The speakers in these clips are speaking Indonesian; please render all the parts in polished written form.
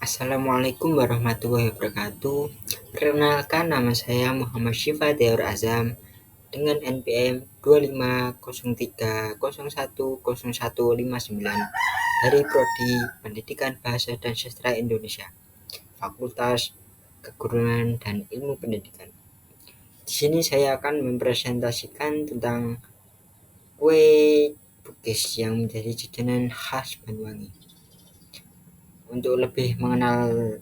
Assalamualaikum warahmatullahi wabarakatuh. Perkenalkan, nama saya Muhammad Syifa Tiaur Azam dengan NPM 2503010159 dari Prodi Pendidikan Bahasa dan Sastra Indonesia, Fakultas Keguruan dan Ilmu Pendidikan. Di sini saya akan mempresentasikan tentang kue Bugis yang menjadi jajanan khas Banyuwangi. Untuk lebih mengenal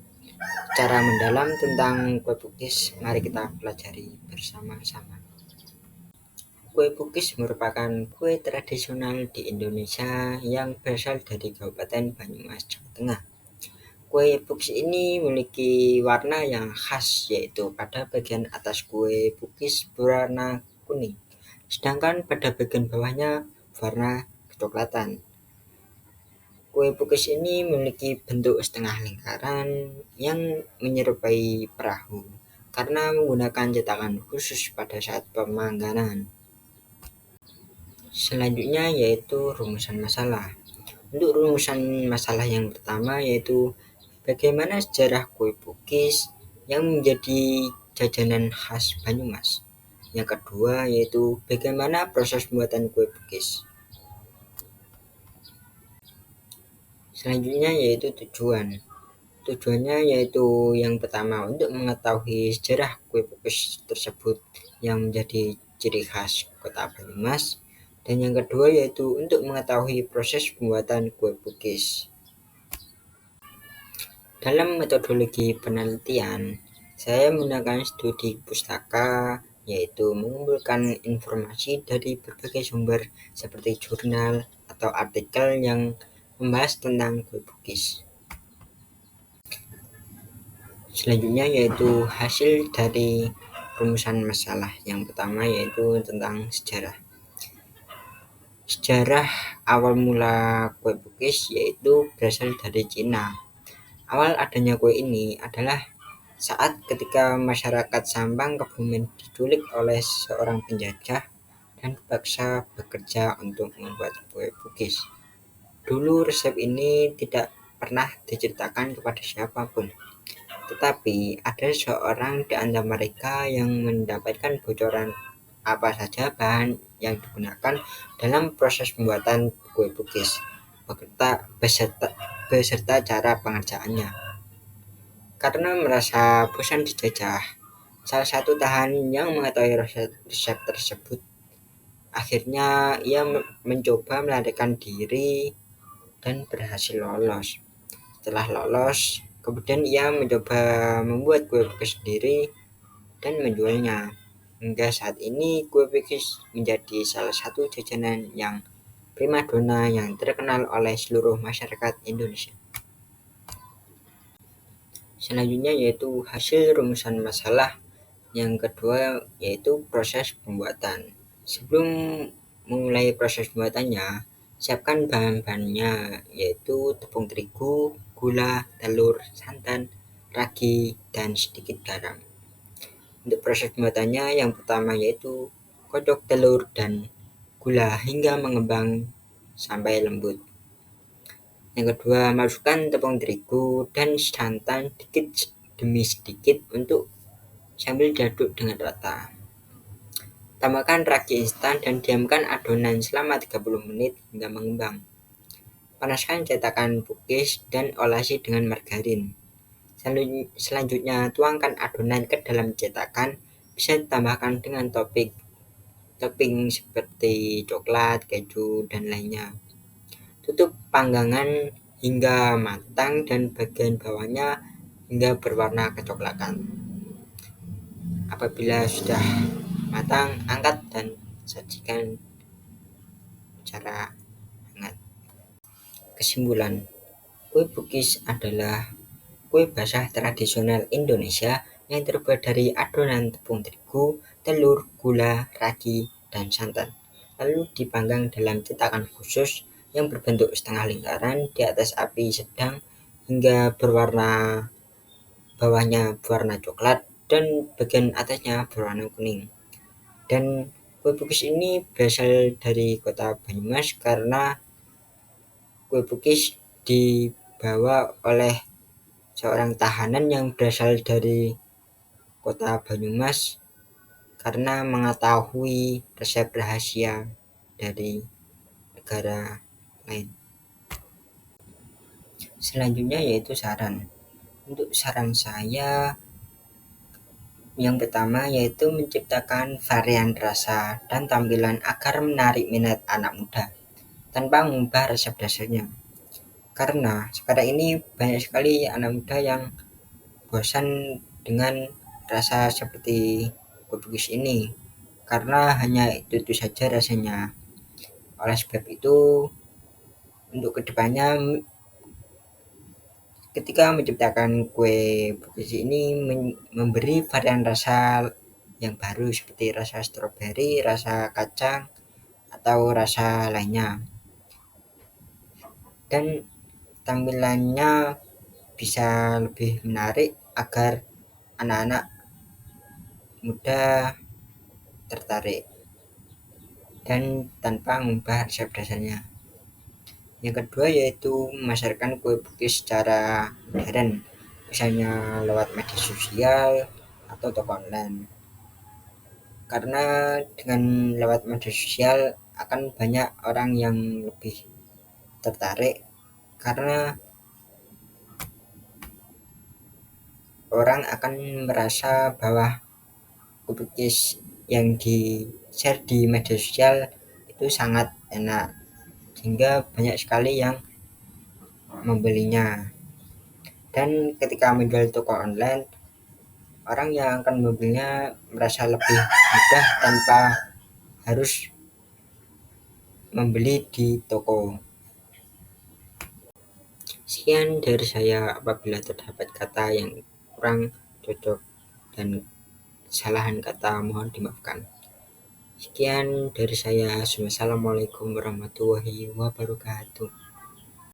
cara mendalam tentang kue Bugis, mari kita pelajari bersama-sama. Kue Bugis merupakan kue tradisional di Indonesia yang berasal dari Kabupaten Banyumas, Jawa Tengah. Kue Bugis ini memiliki warna yang khas, yaitu pada bagian atas kue Bugis berwarna kuning, sedangkan pada bagian bawahnya warna kecoklatan. Kue Bugis ini memiliki bentuk setengah lingkaran yang menyerupai perahu karena menggunakan cetakan khusus pada saat pemangganan. Selanjutnya yaitu rumusan masalah. Untuk rumusan masalah yang pertama yaitu bagaimana sejarah kue Bugis yang menjadi jajanan khas Banyumas. Yang kedua yaitu bagaimana proses pembuatan kue Bugis. Selanjutnya yaitu tujuan. Tujuannya yaitu yang pertama untuk mengetahui sejarah kue Bugis tersebut yang menjadi ciri khas kota Banyumas, dan yang kedua yaitu untuk mengetahui proses pembuatan kue Bugis. Dalam metodologi penelitian, saya menggunakan studi pustaka, yaitu mengumpulkan informasi dari berbagai sumber seperti jurnal atau artikel yang membahas tentang kue Bugis. Selanjutnya yaitu hasil dari rumusan masalah. Yang pertama yaitu tentang sejarah. Sejarah awal mula kue Bugis yaitu berasal dari Cina. Awal adanya kue ini adalah saat ketika masyarakat Sambang Kebumen diculik oleh seorang penjajah dan dipaksa bekerja untuk membuat kue Bugis. Dulu resep ini tidak pernah diceritakan kepada siapapun. Tetapi ada seorang di antara mereka yang mendapatkan bocoran apa saja bahan yang digunakan dalam proses pembuatan kue Bugis beserta cara pengerjaannya. Karena merasa bosan dijajah, salah satu tahanan yang mengetahui resep tersebut akhirnya ia mencoba melarikan diri dan berhasil lolos. Setelah lolos, kemudian ia mencoba membuat kue Bugis sendiri dan menjualnya. Hingga saat ini kue Bugis menjadi salah satu jajanan yang primadona yang terkenal oleh seluruh masyarakat Indonesia. Selanjutnya yaitu hasil rumusan masalah. Yang kedua yaitu proses pembuatan. Sebelum memulai proses pembuatannya, siapkan bahan-bahannya yaitu tepung terigu, gula, telur, santan, ragi, dan sedikit garam. Untuk proses pembuatannya yang pertama yaitu kocok telur dan gula hingga mengembang sampai lembut. Yang kedua, masukkan tepung terigu dan santan sedikit demi sedikit untuk sambil diaduk dengan rata. Tambahkan ragi instan dan diamkan adonan selama 30 menit hingga mengembang. Panaskan cetakan Bugis dan olesi dengan margarin. Selanjutnya tuangkan adonan ke dalam cetakan, bisa ditambahkan dengan topping seperti coklat, keju, dan lainnya. Tutup panggangan hingga matang dan bagian bawahnya hingga berwarna kecoklatan. Apabila sudah matang, angkat dan sajikan secara hangat. Kesimpulan, kue Bugis adalah kue basah tradisional Indonesia yang terbuat dari adonan tepung terigu, telur, gula, ragi, dan santan. Lalu dipanggang dalam cetakan khusus yang berbentuk setengah lingkaran di atas api sedang hingga bawahnya berwarna coklat dan bagian atasnya berwarna kuning. Dan kue Bugis ini berasal dari kota Banyumas karena kue Bugis dibawa oleh seorang tahanan yang berasal dari kota Banyumas karena mengetahui resep rahasia dari negara lain. Selanjutnya yaitu saran. Untuk saran saya yang pertama yaitu menciptakan varian rasa dan tampilan agar menarik minat anak muda tanpa mengubah resep dasarnya. Karena sekarang ini banyak sekali anak muda yang bosan dengan rasa seperti kue ini karena hanya itu saja rasanya. Oleh sebab itu, untuk kedepannya ketika menciptakan kue bugis ini memberi varian rasa yang baru seperti rasa stroberi, rasa kacang, atau rasa lainnya. Dan tampilannya bisa lebih menarik agar anak-anak muda tertarik dan tanpa mengubah resep dasarnya. Yang kedua yaitu memasarkan kue bugis secara modern, misalnya lewat media sosial atau toko online. Karena dengan lewat media sosial akan banyak orang yang lebih tertarik karena orang akan merasa bahwa kue bugis yang di-share di media sosial itu sangat enak sehingga banyak sekali yang membelinya. Dan ketika menjual toko online, orang yang akan membelinya merasa lebih mudah tanpa harus membeli di toko. Sekian dari saya, apabila terdapat kata yang kurang cocok dan kesalahan kata mohon dimaafkan. Sekian dari saya. Wassalamualaikum warahmatullahi wabarakatuh.